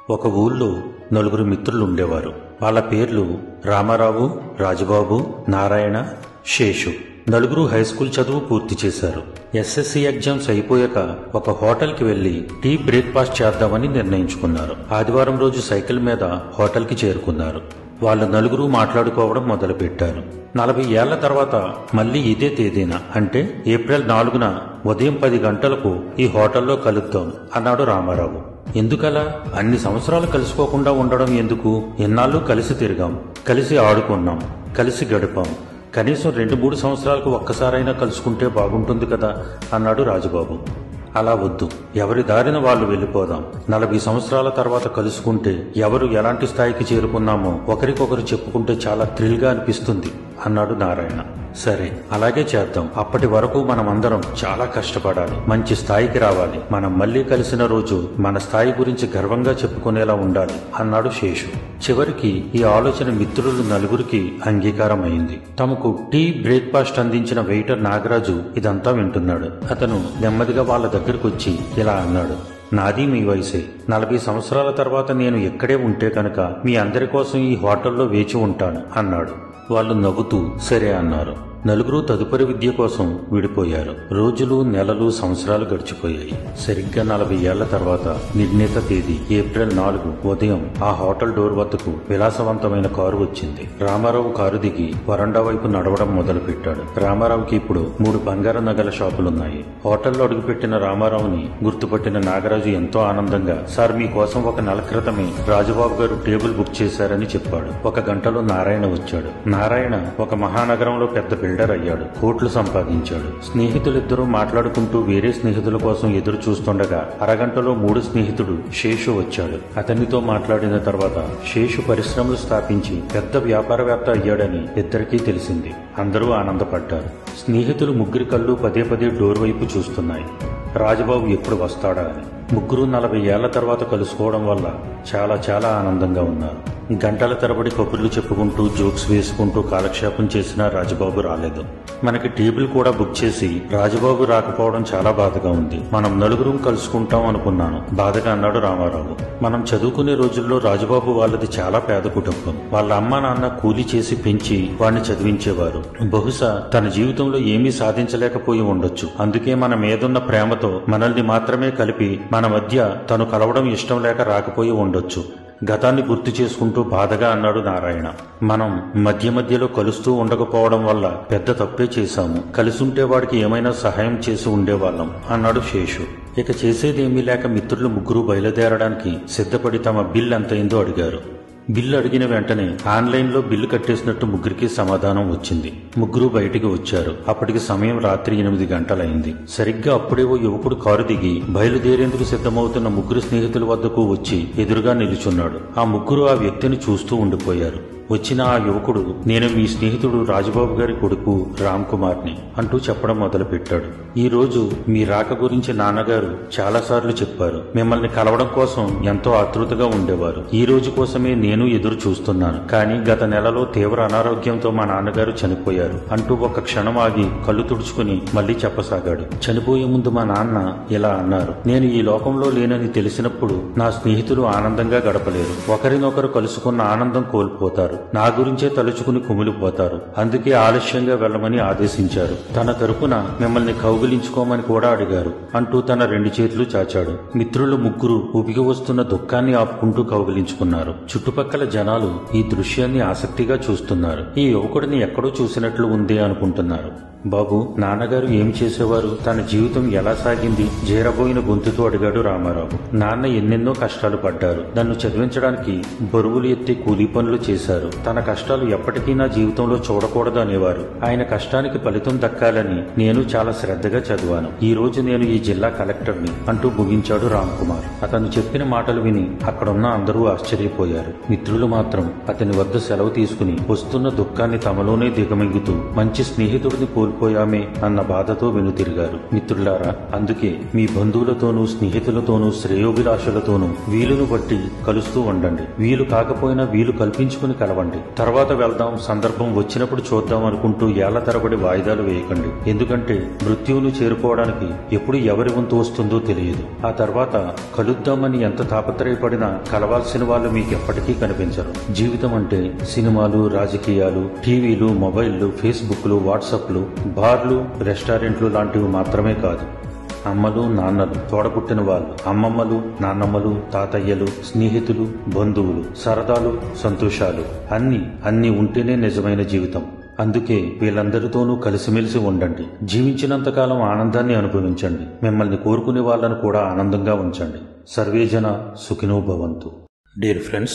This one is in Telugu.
ఒక ఊళ్ళో నలుగురు మిత్రులు ఉండేవారు. వాళ్ళ పేర్లు రామారావు, రాజుబాబు, నారాయణ, శేషు. నలుగురు హైస్కూల్ చదువు పూర్తి చేశారు. ఎస్ఎస్సి ఎగ్జామ్స్ అయిపోయాక ఒక హోటల్కి వెళ్లి టీ బ్రేక్ఫాస్ట్ చేద్దామని నిర్ణయించుకున్నారు. ఆదివారం రోజు సైకిల్ మీద హోటల్కి చేరుకున్నారు. వాళ్ళ నలుగురు మాట్లాడుకోవడం మొదలుపెట్టారు. 40 ఏళ్ల తర్వాత మళ్లీ ఇదే తేదీన అంటే ఏప్రిల్ 4న ఉదయం 10 గంటలకు ఈ హోటల్లో కలుద్దాం అన్నాడు రామారావు. ఎందుకలా? అన్ని సంవత్సరాలు కలుసుకోకుండా ఉండడం ఎందుకు? ఎన్నాళ్ళు కలిసి తిరిగాం, కలిసి ఆడుకున్నాం, కలిసి గడిపాం. కనీసం 2-3 సంవత్సరాలకు ఒక్కసారైనా కలుసుకుంటే బాగుంటుంది కదా అన్నాడు రాజుబాబు. అలా వద్దు, ఎవరి దారిన వాళ్ళు వెళ్ళిపోదాం. 40 సంవత్సరాల తర్వాత కలుసుకుంటే ఎవరు ఎలాంటి స్థాయికి చేరుకున్నామో ఒకరికొకరు చెప్పుకుంటే చాలా థ్రిల్గా అనిపిస్తుంది అన్నాడు నారాయణ. సరే, అలాగే చేద్దాం. అప్పటి వరకు మనమందరం చాలా కష్టపడాలి, మంచి స్థాయికి రావాలి. మనం మళ్లీ కలిసిన రోజు మన స్థాయి గురించి గర్వంగా చెప్పుకునేలా ఉండాలి అన్నాడు శేషు. చివరికి ఈ ఆలోచన మిత్రులు నలుగురికి అంగీకారం అయింది. తమకు టీ బ్రేక్ఫాస్ట్ అందించిన వెయిటర్ నాగరాజు ఇదంతా వింటున్నాడు. అతను నెమ్మదిగా వాళ్ళ దగ్గరకు వచ్చి ఇలా అన్నాడు. నాది మీ వయసే. 40 సంవత్సరాల తర్వాత నేను ఎక్కడే ఉంటే కనుక మీ అందరి కోసం ఈ హోటల్లో వేచి ఉంటాను అన్నాడు. వాళ్ళు నవ్వుతూ సరే అన్నారు. నలుగురు తదుపరి విద్య కోసం విడిపోయారు. రోజులు, నెలలు, సంవత్సరాలు గడిచిపోయాయి. సరిగ్గా 40 ఏళ్ల తర్వాత నిర్ణీత తేదీ ఏప్రిల్ 4 ఉదయం ఆ హోటల్ డోర్ వద్దకు విలాసవంతమైన కారు వచ్చింది. రామారావు కారు దిగి వరండా వైపు నడవడం మొదలుపెట్టాడు. రామారావుకి ఇప్పుడు 3 బంగారు నగల షాపులున్నాయి. హోటల్లో అడుగుపెట్టిన రామారావుని గుర్తుపట్టిన నాగరాజు ఎంతో ఆనందంగా, సార్, మీకోసం ఒక నెల క్రితమే రాజుబాబు గారు టేబుల్ బుక్ చేశారని చెప్పాడు. 1 గంటలో నారాయణ వచ్చాడు. నారాయణ ఒక మహానగరంలో పెద్ద బిల్డర్ అయ్యాడు. కోట్లు సంపాదించాడు. స్నేహితులిద్దరూ మాట్లాడుకుంటూ వేరే స్నేహితుల కోసం ఎదురు చూస్తుండగా అరగంటలో 3వ స్నేహితుడు శేషు వచ్చాడు. అతనితో మాట్లాడిన తర్వాత శేషు పరిశ్రమలు స్థాపించి పెద్ద వ్యాపారవేత్త అయ్యాడని ఇద్దరికీ తెలిసింది. అందరూ ఆనందపడ్డారు. స్నేహితులు ముగ్గురి కళ్ళు పదే పదే డోర్ వైపు చూస్తున్నాయి. రాజుబాబు ఎప్పుడు వస్తాడా అని. ముగ్గురు 40 ఏళ్ల తర్వాత కలుసుకోవడం వల్ల చాలా చాలా ఆనందంగా ఉన్నారు. గంటల తరబడి కబుర్లు చెప్పుకుంటూ జోక్స్ వేసుకుంటూ కాలక్షేపం చేసినా రాజుబాబు రాలేదు. మనకి టేబుల్ కూడా బుక్ చేసి రాజుబాబు రాకపోవడం చాలా బాధగా ఉంది. మనం నలుగురం కలుసుకుంటాం అనుకున్నాను బాధగా అన్నాడు రామారావు. మనం చదువుకునే రోజుల్లో రాజుబాబు వాళ్ళది చాలా పేద కుటుంబం. వాళ్ళ అమ్మ నాన్న కూలీ చేసి పెంచి వాడిని చదివించేవారు. బహుశా తన జీవితంలో ఏమీ సాధించలేకపోయి ఉండొచ్చు. అందుకే మన మీదున్న ప్రేమతో మనల్ని మాత్రమే కలిపి మన మధ్య తను కలవడం ఇష్టం లేక రాకపోయి ఉండొచ్చు. గతాన్ని గుర్తు చేసుకుంటూ బాధగా అన్నాడు నారాయణ. మనం మధ్య మధ్యలో కలుస్తూ ఉండకపోవడం వల్ల పెద్ద తప్పే చేశాము. కలిసుంటే వాడికి ఏమైనా సహాయం చేసి ఉండేవాళ్ళం అన్నాడు శేషు. ఇక చేసేదేమీ లేక మిత్రులు ముగ్గురు బయలుదేరడానికి సిద్ధపడి తమ బిల్ ఎంతైందో అడిగారు. బిల్లు అడిగిన వెంటనే ఆన్లైన్లో బిల్లు కట్టేసినట్టు ముగ్గురికి సమాధానం వచ్చింది. ముగ్గురు బయటికి వచ్చారు. అప్పటికి సమయం రాత్రి 8 గంటలైంది. సరిగ్గా అప్పుడే ఓ యువకుడు కారు దిగి బయలుదేరేందుకు సిద్ధమవుతున్న ముగ్గురు స్నేహితుల వద్దకు వచ్చి ఎదురుగా నిలుచున్నాడు. ఆ ముగ్గురు ఆ వ్యక్తిని చూస్తూ ఉండిపోయారు. వచ్చిన ఆ యువకుడు, నేను మీ స్నేహితుడు రాజుబాబు గారి కొడుకు రామ్ కుమార్ని అంటూ చెప్పడం మొదలుపెట్టాడు. ఈ రోజు మీ రాక గురించి నాన్నగారు చాలాసార్లు చెప్పారు. మిమ్మల్ని కలవడం కోసం ఎంతో ఆతృతగా ఉండేవారు. ఈ రోజు కోసమే నేను ఎదురు చూస్తున్నాను. కానీ గత నెలలో తీవ్ర అనారోగ్యంతో మా నాన్నగారు చనిపోయారు అంటూ ఒక క్షణం ఆగి కళ్ళు తుడుచుకుని మళ్లీ చెప్పసాగాడు. చనిపోయే ముందు మా నాన్న ఇలా అన్నారు. నేను ఈ లోకంలో లేనని తెలిసినప్పుడు నా స్నేహితులు ఆనందంగా గడపలేరు. ఒకరినొకరు కలుసుకున్న ఆనందం కోల్పోతారు. నా గురించే తలుచుకుని కుమిలిపోతారు. అందుకే ఆలస్యంగా వెళ్లమని ఆదేశించారు. తన తరపున మిమ్మల్ని కౌగిలించుకోమని కూడా అడిగారు అంటూ తన 2 చేతులు చాచాడు. మిత్రులు ముగ్గురు ఉబికి వస్తున్న దుఃఖాన్ని ఆపుకుంటూ కౌగిలించుకున్నారు. చుట్టుపక్కల జనాలు ఈ దృశ్యాన్ని ఆసక్తిగా చూస్తున్నారు. ఈ యువకుడిని ఎక్కడో చూసినట్లు ఉంది అనుకుంటున్నారు. బాబు, నాన్నగారు ఏం చేసేవారు? తన జీవితం ఎలా సాగింది? జేరబోయిన గొంతుతో అడిగాడు రామారావు. నాన్న ఎన్నెన్నో కష్టాలు పడ్డారు. నన్ను చదివించడానికి బరువులు ఎత్తి కూలీ పనులు చేశారు. తన కష్టాలు ఎప్పటికీ నా జీవితంలో చూడకూడదు అనేవారు. ఆయన కష్టానికి ఫలితం దక్కాలని నేను చాలా శ్రద్ధగా చదివాను. ఈ రోజు నేను ఈ జిల్లా కలెక్టర్ని అంటూ ముగించాడు రామ్ కుమార్. అతను చెప్పిన మాటలు విని అక్కడున్న అందరూ ఆశ్చర్యపోయారు. మిత్రులు మాత్రం అతని వద్ద సెలవు తీసుకుని వస్తున్న దుఃఖాన్ని తమలోనే దిగమింగుతూ మంచి స్నేహితుడిని కోల్పోయి కోల్పోయామే అన్న బాధతో వెనుతిరిగారు. మిత్రులారా, అందుకే మీ బంధువులతోనూ స్నేహితులతోనూ శ్రేయోభిలాషులతోనూ వీలును బట్టి కలుస్తూ ఉండండి. వీలు కాకపోయినా వీలు కల్పించుకుని కలవండి. తర్వాత వెళ్దాం, సందర్భం వచ్చినప్పుడు చూద్దాం అనుకుంటూ ఏళ్ల తరబడి వాయిదాలు వేయకండి. ఎందుకంటే మృత్యువును చేరుకోవడానికి ఎప్పుడు ఎవరి వంతు వస్తుందో తెలియదు. ఆ తర్వాత కలుద్దామని ఎంత తాపత్రయపడినా కలవాల్సిన వాళ్ళు మీకు ఎప్పటికీ కనిపించరు. జీవితం అంటే సినిమాలు, రాజకీయాలు, టీవీలు, మొబైళ్లు, ఫేస్బుక్లు, వాట్సాప్లు, బార్లు, రెస్టారెంట్లు లాంటివి మాత్రమే కాదు. అమ్మలు, నాన్నలు, తోడపుట్టిన వాళ్ళు, అమ్మమ్మలు, నాన్నమ్మలు, తాతయ్యలు, స్నేహితులు, బంధువులు, సరదాలు, సంతోషాలు అన్నీ ఉంటేనే నిజమైన జీవితం. అందుకే వీళ్ళందరితోనూ కలిసిమెలిసి ఉండండి. జీవించినంతకాలం ఆనందాన్ని అనుభవించండి. మిమ్మల్ని కోరుకునే వాళ్ళను కూడా ఆనందంగా ఉంచండి. సర్వేజన సుఖినో భవంతు. Dear friends,